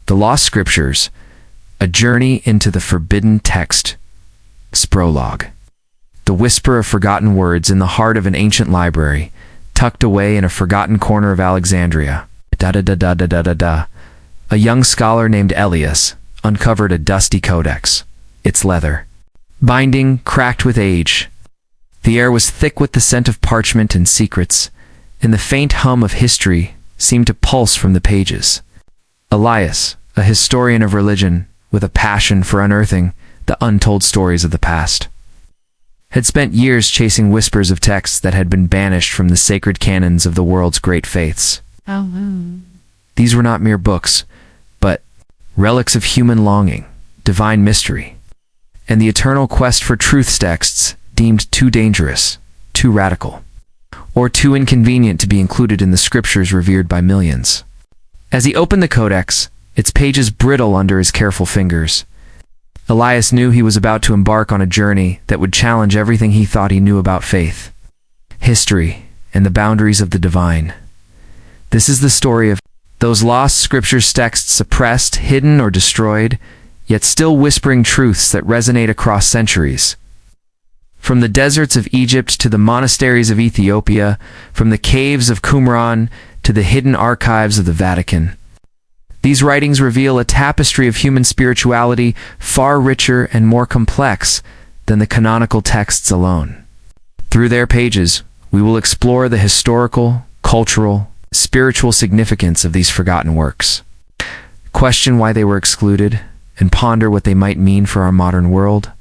The Lost Scriptures, A Journey into the Forbidden Text. Prologue. The whisper of forgotten words in the heart of an ancient library, tucked away in a forgotten corner of Alexandria. Da-da-da-da-da-da-da-da. A young scholar named Elias uncovered a dusty codex, its leather binding cracked with age. The air was thick with the scent of parchment and secrets, and the faint hum of history seemed to pulse from the pages. Elias, a historian of religion with a passion for unearthing the untold stories of the past, had spent years chasing whispers of texts that had been banished from the sacred canons of the world's great faiths. These were not mere books, but relics of human longing, divine mystery, and the eternal quest for truth texts deemed too dangerous, too radical, or too inconvenient to be included in the scriptures revered by millions. As he opened the codex, its pages brittle under his careful fingers, Elias knew he was about to embark on a journey that would challenge everything he thought he knew about faith, history, and the boundaries of the divine. This is the story of those lost scriptures texts suppressed, hidden, or destroyed, yet still whispering truths that resonate across centuries. From the deserts of Egypt to the monasteries of Ethiopia, from the caves of Qumran to the hidden archives of the Vatican, these writings reveal a tapestry of human spirituality far richer and more complex than the canonical texts alone. Through their pages, we will explore the historical, cultural, spiritual significance of these forgotten works, question why they were excluded, and ponder what they might mean for our modern world,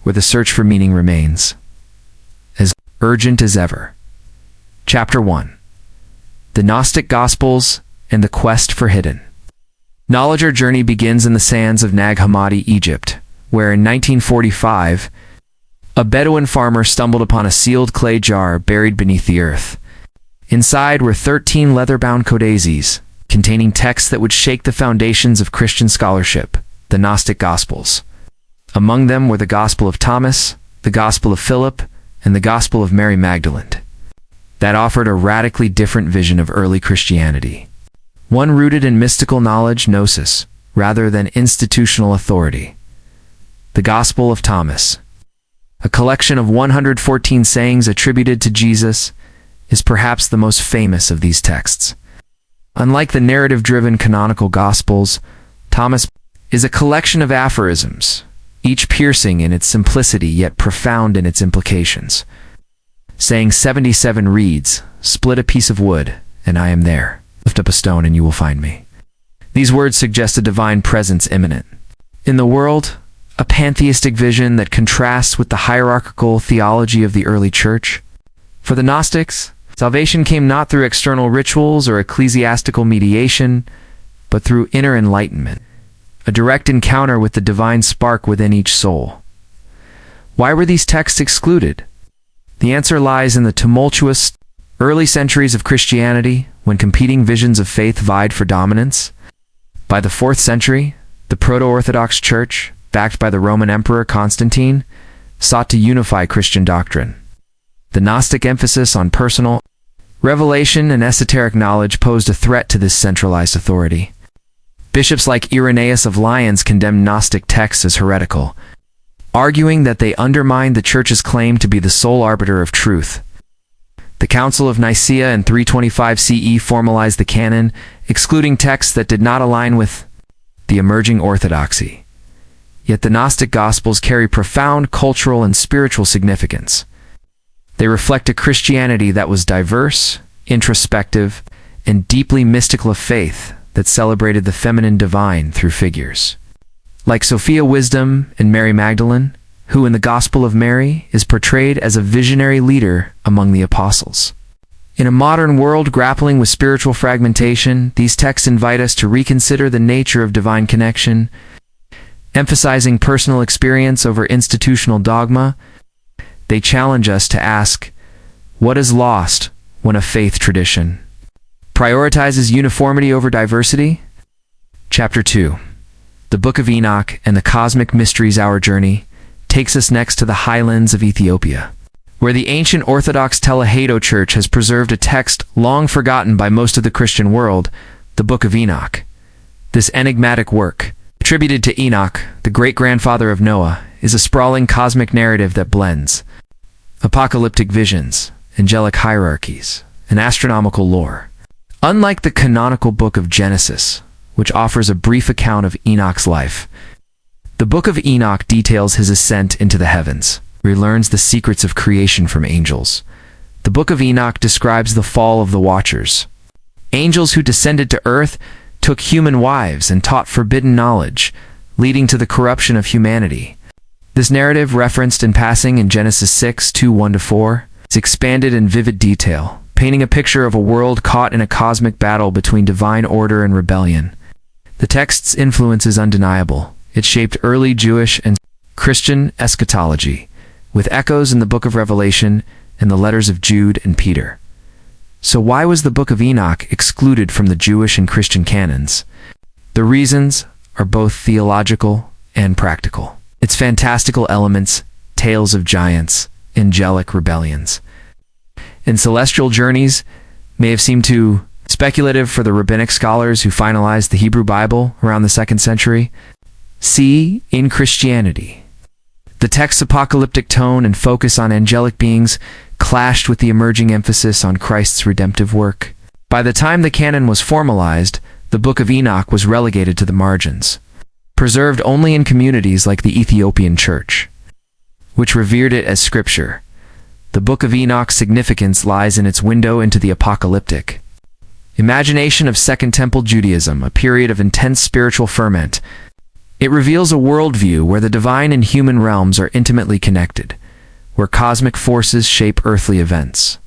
where the search for meaning remains as urgent as ever. Chapter 1. The Gnostic Gospels and the Quest for Hidden. Knowledge. Our journey begins in the sands of Nag Hammadi, Egypt, where in 1945, a Bedouin farmer stumbled upon a sealed clay jar buried beneath the earth. Inside were 13 leather-bound codices, containing texts that would shake the foundations of Christian scholarship, the Gnostic Gospels. Among them were the Gospel of Thomas, the Gospel of Philip, and the Gospel of Mary Magdalene, that offered a radically different vision of early Christianity, one rooted in mystical knowledge, gnosis, rather than institutional authority. The Gospel of Thomas, a collection of 114 sayings attributed to Jesus, is perhaps the most famous of these texts. Unlike the narrative-driven canonical Gospels, Thomas is a collection of aphorisms, each piercing in its simplicity yet profound in its implications. Saying 77 reads, "Split a piece of wood, and I am there. Lift up a stone, and you will find me." These words suggest a divine presence imminent in the world, a pantheistic vision that contrasts with the hierarchical theology of the early church. For the Gnostics, salvation came not through external rituals or ecclesiastical mediation, but through inner enlightenment, a direct encounter with the divine spark within each soul. Why were these texts excluded? The answer lies in the tumultuous early centuries of Christianity, when competing visions of faith vied for dominance. By the 4th century, the Proto-Orthodox Church, backed by the Roman Emperor Constantine, sought to unify Christian doctrine. The Gnostic emphasis on personal revelation and esoteric knowledge posed a threat to this centralized authority. Bishops like Irenaeus of Lyons condemned Gnostic texts as heretical, arguing that they undermined the Church's claim to be the sole arbiter of truth. The Council of Nicaea in 325 CE formalized the canon, excluding texts that did not align with the emerging orthodoxy. Yet the Gnostic Gospels carry profound cultural and spiritual significance. They reflect a Christianity that was diverse, introspective, and deeply mystical of faith that celebrated the feminine divine through figures like Sophia Wisdom and Mary Magdalene, who in the Gospel of Mary is portrayed as a visionary leader among the apostles. In a modern world grappling with spiritual fragmentation, these texts invite us to reconsider the nature of divine connection, emphasizing personal experience over institutional dogma. They challenge us to ask, what is lost when a faith tradition prioritizes uniformity over diversity? Chapter 2. The Book of Enoch and the Cosmic Mysteries. Our journey takes us next to the highlands of Ethiopia, where the ancient Orthodox Tewahedo Church has preserved a text long forgotten by most of the Christian world, the Book of Enoch. This enigmatic work, attributed to Enoch, the great-grandfather of Noah, is a sprawling cosmic narrative that blends apocalyptic visions, angelic hierarchies, and astronomical lore. Unlike the canonical book of Genesis, which offers a brief account of Enoch's life, the book of Enoch details his ascent into the heavens, where he learns the secrets of creation from angels. The book of Enoch describes the fall of the Watchers, angels who descended to earth, took human wives, and taught forbidden knowledge, leading to the corruption of humanity. This narrative, referenced in passing in Genesis 6:1-4, is expanded in vivid detail, painting a picture of a world caught in a cosmic battle between divine order and rebellion. The text's influence is undeniable. It shaped early Jewish and Christian eschatology, with echoes in the book of Revelation and the letters of Jude and Peter. So why was the book of Enoch excluded from the Jewish and Christian canons? The reasons are both theological and practical. Its fantastical elements, tales of giants, angelic rebellions, and celestial journeys may have seemed too speculative for the rabbinic scholars who finalized the Hebrew Bible around the 2nd century. See, in Christianity, the text's apocalyptic tone and focus on angelic beings clashed with the emerging emphasis on Christ's redemptive work. By the time the canon was formalized, the Book of Enoch was relegated to the margins, preserved only in communities like the Ethiopian Church, which revered it as scripture. The Book of Enoch's significance lies in its window into the apocalyptic imagination of Second Temple Judaism, a period of intense spiritual ferment. It reveals a worldview where the divine and human realms are intimately connected, where cosmic forces shape earthly events.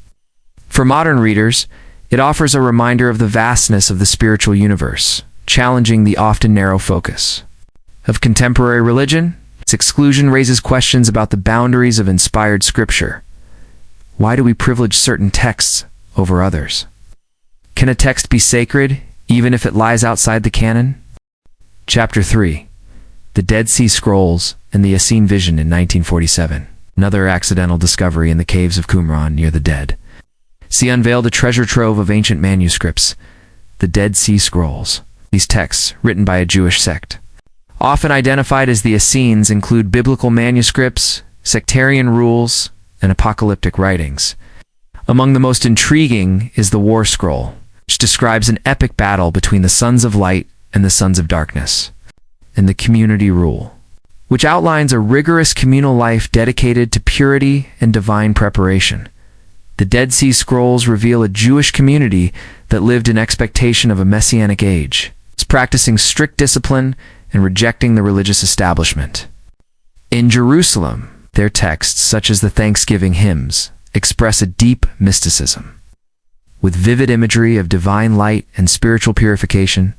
For modern readers, it offers a reminder of the vastness of the spiritual universe, challenging the often narrow focus of contemporary religion. Its exclusion raises questions about the boundaries of inspired scripture. Why do we privilege certain texts over others? Can a text be sacred, even if it lies outside the canon? Chapter 3. The Dead Sea Scrolls and the Essene Vision in 1947. Another accidental discovery in the caves of Qumran near the Dead Sea unveiled a treasure trove of ancient manuscripts, the Dead Sea Scrolls. These texts, written by a Jewish sect, often identified as the Essenes, include biblical manuscripts, sectarian rules, and apocalyptic writings. Among the most intriguing is the War Scroll, which describes an epic battle between the sons of light and the sons of darkness, and the Community Rule, which outlines a rigorous communal life dedicated to purity and divine preparation. The Dead Sea Scrolls reveal a Jewish community that lived in expectation of a messianic age, practicing strict discipline and rejecting the religious establishment. In Jerusalem, their texts, such as the Thanksgiving hymns, express a deep mysticism, with vivid imagery of divine light and spiritual purification.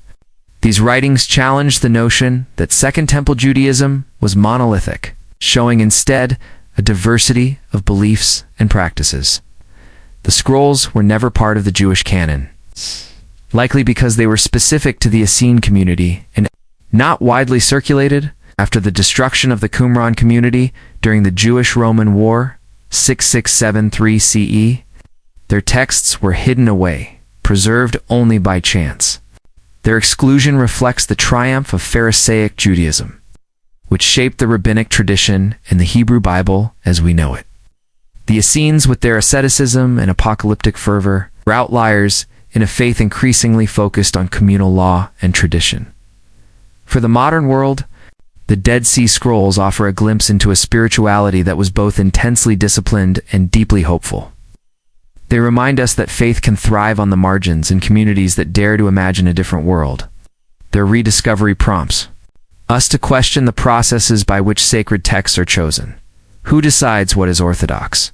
These writings challenged the notion that Second Temple Judaism was monolithic, showing instead a diversity of beliefs and practices. The scrolls were never part of the Jewish canon, likely because they were specific to the Essene community and not widely circulated. After the destruction of the Qumran community during the Jewish-Roman War, 6673 CE, their texts were hidden away, preserved only by chance. Their exclusion reflects the triumph of Pharisaic Judaism, which shaped the rabbinic tradition and the Hebrew Bible as we know it. The Essenes, with their asceticism and apocalyptic fervor, were outliers in a faith increasingly focused on communal law and tradition. For the modern world, the Dead Sea Scrolls offer a glimpse into a spirituality that was both intensely disciplined and deeply hopeful. They remind us that faith can thrive on the margins in communities that dare to imagine a different world. Their rediscovery prompts us to question the processes by which sacred texts are chosen. Who decides what is orthodox?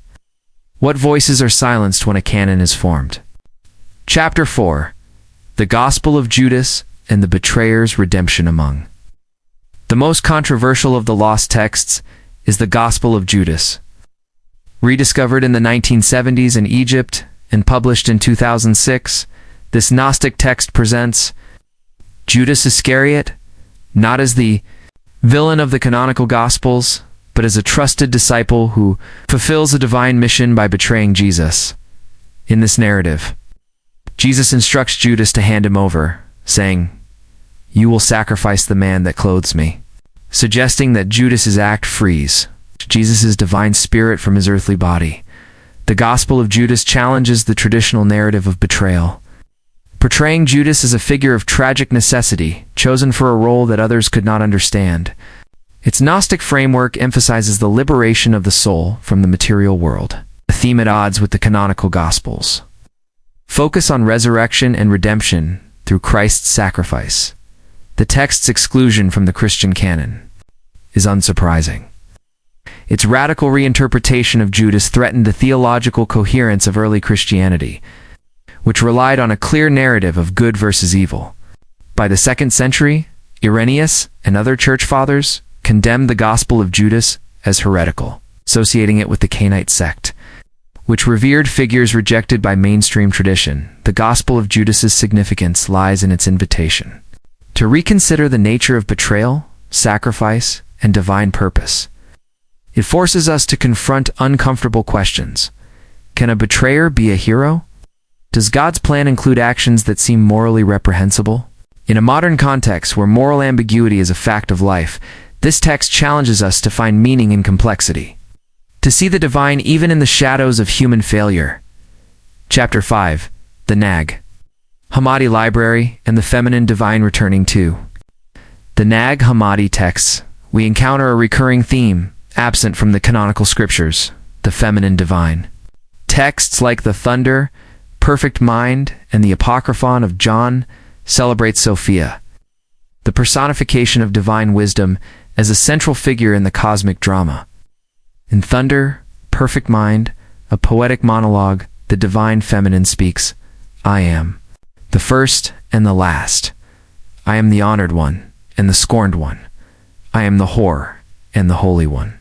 What voices are silenced when a canon is formed? Chapter 4. The Gospel of Judas and the Betrayer's Redemption among. The most controversial of the lost texts is the Gospel of Judas. Rediscovered in the 1970s in Egypt and published in 2006, this Gnostic text presents Judas Iscariot not as the villain of the canonical Gospels, but as a trusted disciple who fulfills a divine mission by betraying Jesus. In this narrative, Jesus instructs Judas to hand him over, saying, you will sacrifice the man that clothes me," suggesting that Judas's act frees Jesus' divine spirit from his earthly body. The Gospel of Judas challenges the traditional narrative of betrayal, portraying Judas as a figure of tragic necessity, chosen for a role that others could not understand. Its Gnostic framework emphasizes the liberation of the soul from the material world, a theme at odds with the canonical Gospels. Focus on resurrection and redemption through Christ's sacrifice. The text's exclusion from the Christian canon is unsurprising. Its radical reinterpretation of Judas threatened the theological coherence of early Christianity, which relied on a clear narrative of good versus evil. By the 2nd century, Irenaeus and other church fathers condemned the Gospel of Judas as heretical, associating it with the Cainite sect, which revered figures rejected by mainstream tradition. The Gospel of Judas's significance lies in its invitation to reconsider the nature of betrayal, sacrifice, and divine purpose. It forces us to confront uncomfortable questions. Can a betrayer be a hero? Does God's plan include actions that seem morally reprehensible? In a modern context where moral ambiguity is a fact of life, this text challenges us to find meaning in complexity, to see the divine even in the shadows of human failure. Chapter 5. The Nag Hammadi Library and the Feminine Divine returning to. The Nag Hammadi texts, we encounter a recurring theme, absent from the canonical scriptures, the feminine divine. Texts like the Thunder, Perfect Mind, and the Apocryphon of John celebrate Sophia, the personification of divine wisdom, as a central figure in the cosmic drama. In Thunder, Perfect Mind, a poetic monologue, the divine feminine speaks, "I am the first and the last. I am the honored one and the scorned one. I am the whore and the holy one."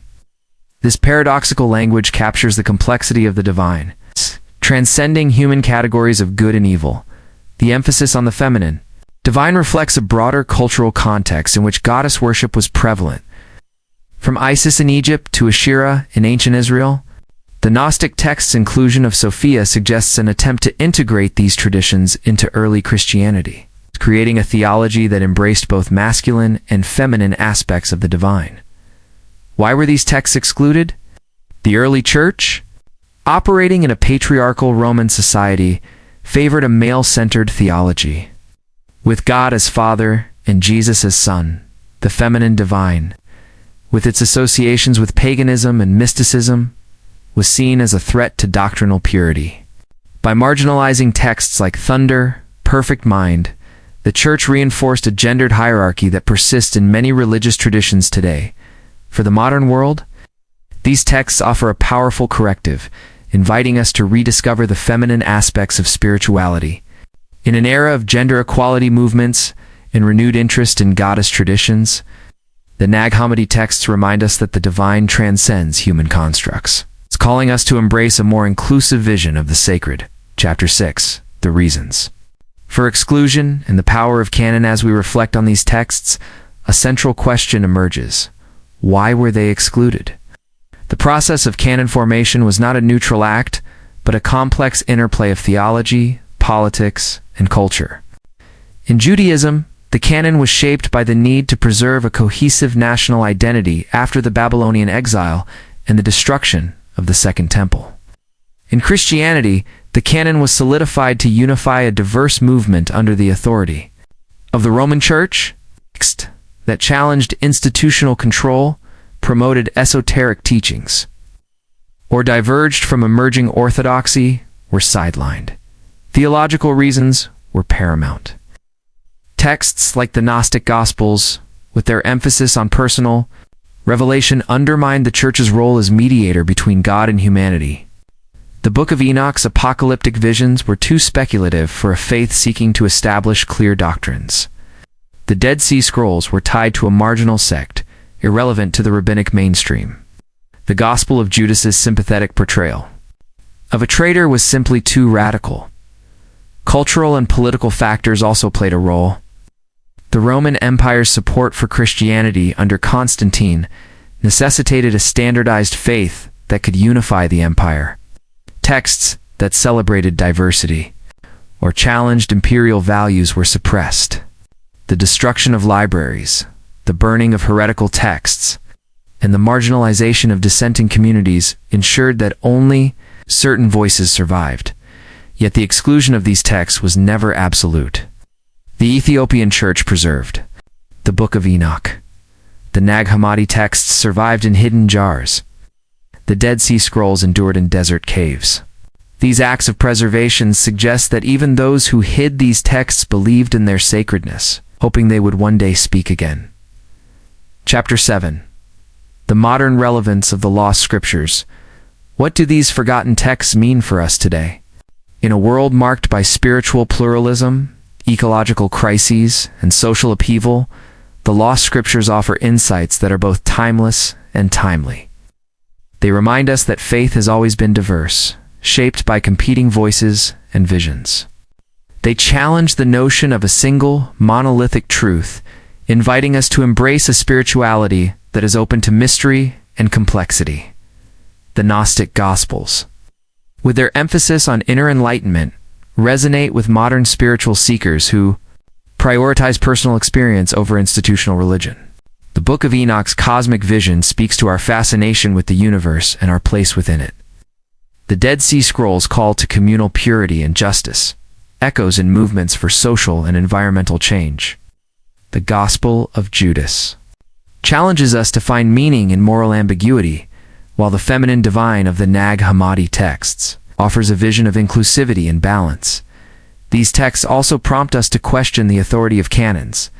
This paradoxical language captures the complexity of the divine, transcending human categories of good and evil. The emphasis on the feminine divine reflects a broader cultural context in which goddess worship was prevalent. From Isis in Egypt to Asherah in ancient Israel, the Gnostic text's inclusion of Sophia suggests an attempt to integrate these traditions into early Christianity, creating a theology that embraced both masculine and feminine aspects of the divine. Why were these texts excluded? The early church, operating in a patriarchal Roman society, favored a male-centered theology. With God as Father and Jesus as Son, the feminine divine, with its associations with paganism and mysticism, was seen as a threat to doctrinal purity. By marginalizing texts like Thunder, Perfect Mind, the Church reinforced a gendered hierarchy that persists in many religious traditions today. For the modern world, these texts offer a powerful corrective, inviting us to rediscover the feminine aspects of spirituality. In an era of gender equality movements and renewed interest in goddess traditions, the Nag Hammadi texts remind us that the divine transcends human constructs. It's calling us to embrace a more inclusive vision of the sacred. Chapter 6. The Reasons for exclusion and the power of canon. As we reflect on these texts, a central question emerges. Why were they excluded? The process of canon formation was not a neutral act, but a complex interplay of theology, politics, and culture. In Judaism, the canon was shaped by the need to preserve a cohesive national identity after the Babylonian exile and the destruction of the Second Temple. In Christianity, the canon was solidified to unify a diverse movement under the authority of the Roman Church. Texts that challenged institutional control, promoted esoteric teachings, or diverged from emerging orthodoxy were sidelined. Theological reasons were paramount. Texts like the Gnostic Gospels, with their emphasis on personal revelation, undermined the Church's role as mediator between God and humanity. The Book of Enoch's apocalyptic visions were too speculative for a faith seeking to establish clear doctrines. The Dead Sea Scrolls were tied to a marginal sect, irrelevant to the rabbinic mainstream. The Gospel of Judas's sympathetic portrayal of a traitor was simply too radical. Cultural and political factors also played a role. The Roman Empire's support for Christianity under Constantine necessitated a standardized faith that could unify the empire. Texts that celebrated diversity or challenged imperial values were suppressed. The destruction of libraries, the burning of heretical texts, and the marginalization of dissenting communities ensured that only certain voices survived. Yet the exclusion of these texts was never absolute. The Ethiopian Church preserved the Book of Enoch. The Nag Hammadi texts survived in hidden jars. The Dead Sea Scrolls endured in desert caves. These acts of preservation suggest that even those who hid these texts believed in their sacredness, hoping they would one day speak again. Chapter 7. The modern relevance of the lost scriptures. What do these forgotten texts mean for us today? In a world marked by spiritual pluralism, ecological crises, and social upheaval, the lost scriptures offer insights that are both timeless and timely. They remind us that faith has always been diverse, shaped by competing voices and visions. They challenge the notion of a single, monolithic truth, inviting us to embrace a spirituality that is open to mystery and complexity. The Gnostic Gospels, with their emphasis on inner enlightenment, resonate with modern spiritual seekers who prioritize personal experience over institutional religion. The Book of Enoch's cosmic vision speaks to our fascination with the universe and our place within it. The Dead Sea Scrolls call to communal purity and justice, echoes in movements for social and environmental change. The Gospel of Judas challenges us to find meaning in moral ambiguity, while the feminine divine of the Nag Hammadi texts offers a vision of inclusivity and balance. These texts also prompt us to question the authority of canons.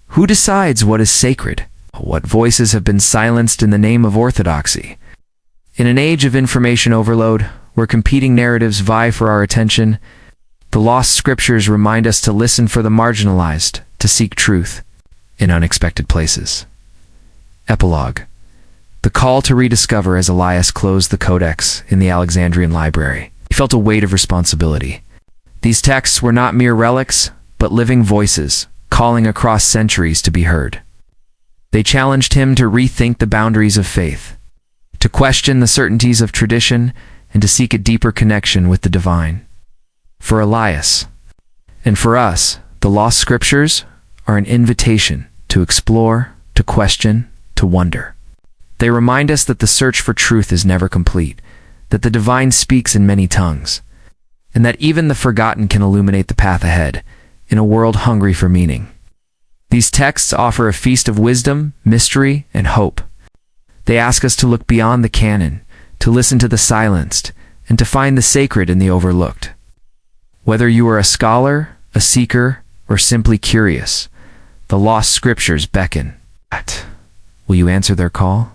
Who decides what is sacred? What voices have been silenced in the name of orthodoxy? In an age of information overload, where competing narratives vie for our attention, the lost scriptures remind us to listen for the marginalized, to seek truth in unexpected places. Epilogue. The call to rediscover. As Elias closed the codex in the Alexandrian library, he felt a weight of responsibility. These texts were not mere relics, but living voices, calling across centuries to be heard. They challenged him to rethink the boundaries of faith, to question the certainties of tradition, and to seek a deeper connection with the divine. For Elias, and for us, the lost scriptures are an invitation to explore, to question, to wonder. They remind us that the search for truth is never complete, that the divine speaks in many tongues, and that even the forgotten can illuminate the path ahead in a world hungry for meaning. These texts offer a feast of wisdom, mystery, and hope. They ask us to look beyond the canon, to listen to the silenced, and to find the sacred in the overlooked. Whether you are a scholar, a seeker, or simply curious, the lost scriptures beckon. Will you answer their call?